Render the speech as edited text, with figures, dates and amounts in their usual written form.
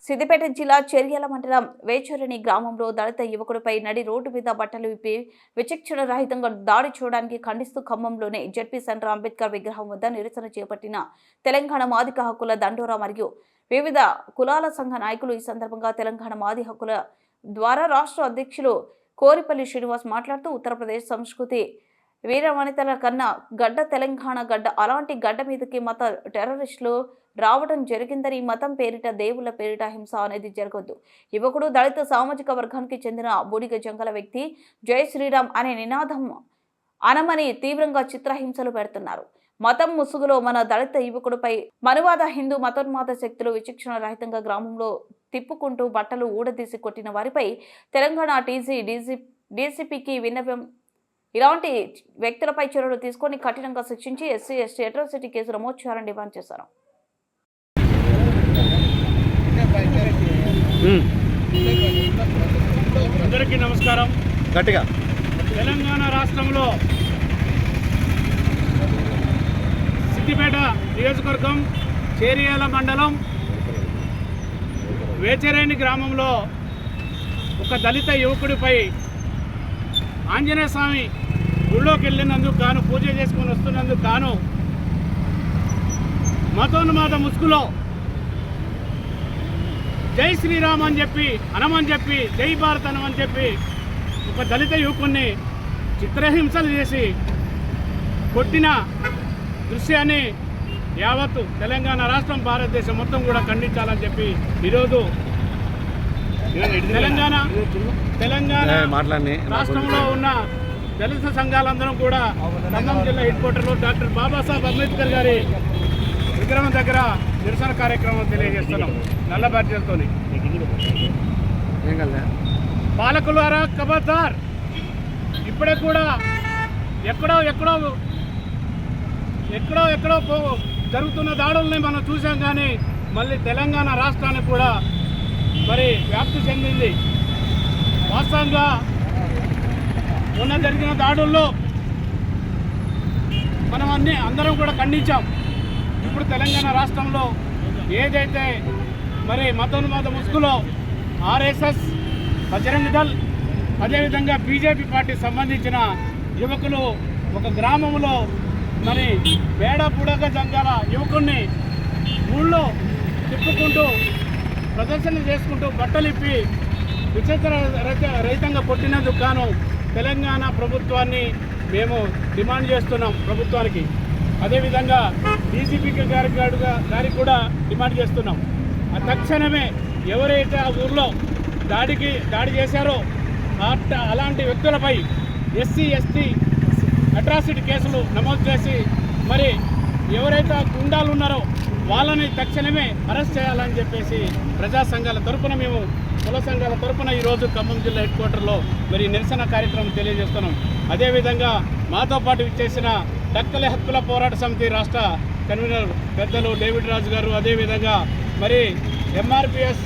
సిద్దిపేట జిల్లా చెర్యాల మండలం వేచూరిని గ్రామంలో దళిత యువకుడిపై నడి రోడ్డు మీద బట్టలు విప్పి విచక్షణ రహితంగా దాడి చేయడానికి ఖండిస్తూ ఖమ్మంలోని జెడ్పీ సెంటర్ అంబేద్కర్ విగ్రహం వద్ద నిరసన చేపట్టిన తెలంగాణ మాదిక హక్కుల దండోరా మరియు వివిధ కులాల సంఘ నాయకులు. ఈ సందర్భంగా తెలంగాణ మాది హక్కుల ద్వారా రాష్ట్ర అధ్యక్షులు కోరిపల్లి శ్రీనివాస్ మాట్లాడుతూ ఉత్తరప్రదేశ్ సంస్కృతి వీరవనితల కన్నా గడ్డ తెలంగాణ గడ్డ, అలాంటి గడ్డ మీదకి మత టెర్రరిస్టులు రావడం జరిగిందని, మతం పేరిట దేవుళ్ల పేరిట హింస అనేది జరగొద్దు. యువకుడు దళిత సామాజిక వర్గానికి చెందిన బూడిగ జంగల వ్యక్తి జై శ్రీరామ్ అనే నినాదం అనమని తీవ్రంగా చిత్రహింసలు పెడుతున్నారు. మతం ముసుగులో మన దళిత యువకుడిపై మనువాద హిందూ మతోన్మాద శక్తులు విచక్షణ రహితంగా గ్రామంలో తిప్పుకుంటూ బట్టలు ఊడదీసి కొట్టిన వారిపై తెలంగాణ డీసీపీకి విన్నపం. ఇలాంటి వ్యక్తులపై చర్యలు తీసుకొని కఠినంగా శిక్షించి ఎస్సీ ఎస్టీ అట్రాసిటీ కేసు నమోదు చేయాలని డిమాండ్ చేశారు. అందరికీ నమస్కారం. గట్టిగా తెలంగాణ రాష్ట్రంలో సిద్దిపేట నియోజకవర్గం చేరియాల మండలం వేచరేని గ్రామంలో ఒక దళిత యువకుడిపై ఆంజనేయ స్వామి గుళ్ళోకి వెళ్ళినందుకు గాను, పూజ చేసుకొని వస్తున్నందుకు గాను మతోన్మాద ముసుగులో జై శ్రీరామ్ అని చెప్పి అనమని చెప్పి, జై భారత్ అనమని చెప్పి ఒక దళిత యువకుడిని చిత్రహింసలు చేసి కొట్టిన దృశ్యాన్ని యావత్తు తెలంగాణ రాష్ట్రం, భారతదేశం మొత్తం కూడా ఖండించాలని చెప్పి ఈరోజు తెలంగాణ రాష్ట్రంలో ఉన్న దళిత సంఘాలందరం కూడా ఖమ్మం జిల్లా హెడ్ క్వార్టర్లో డాక్టర్ బాబాసాహెబ్ అంబేద్కర్ గారి విగ్రహం దగ్గర నిరసన కార్యక్రమం తెలియజేస్తున్నాం. నల్ల బ్యాడ్జీలతో పాలకులారా ఖబర్దార్, ఇప్పుడే కూడా ఎక్కడో జరుగుతున్న దాడుల్ని మనం చూసాం. కానీ మళ్ళీ తెలంగాణ రాష్ట్రానికి కూడా మరి వ్యాప్తి చెందింది. వాస్తవంగా మొన్న జరిగిన దాడుల్లో మనం అందరం కూడా ఖండించాం. ఇప్పుడు తెలంగాణ రాష్ట్రంలో ఏదైతే మరి మతోన్మాద ముసుగులో ఆర్ఎస్ఎస్, బజరంగ్ దళ్, అదేవిధంగా బీజేపీ పార్టీకి సంబంధించిన యువకులు ఒక గ్రామంలో మరి బూడిగ జంగల యువకుడిని ఊళ్ళో తిప్పుకుంటూ ప్రదర్శన చేసుకుంటూ బట్టలు ఇప్పి విచిత్ర రహితంగా కొట్టినందుకు గాను తెలంగాణ ప్రభుత్వాన్ని మేము డిమాండ్ చేస్తున్నాం. ప్రభుత్వానికి అదేవిధంగా డీసీపీ గారికి కూడా డిమాండ్ చేస్తున్నాం. తక్షణమే ఎవరైతే ఆ ఊర్లో దాడి చేశారో అలాంటి వ్యక్తులపై ఎస్సీ ఎస్టీ అట్రాసిటీ కేసులు నమోదు చేసి మరి ఎవరైతే గుండాలు ఉన్నారో వాళ్ళని తక్షణమే అరెస్ట్ చేయాలని చెప్పేసి ప్రజా సంఘాల తరఫున, మేము కుల సంఘాల తరఫున ఈరోజు ఖమ్మం జిల్లా హెడ్ క్వార్టర్లో మరి నిరసన కార్యక్రమం తెలియజేస్తున్నాం. అదేవిధంగా మాతో పాటు ఇచ్చేసిన డక్కల హక్కుల పోరాట సమితి రాష్ట్ర కన్వీనర్ పెద్దలు డేవిడ్ రాజు గారు, అదేవిధంగా మరి ఎంఆర్పిఎస్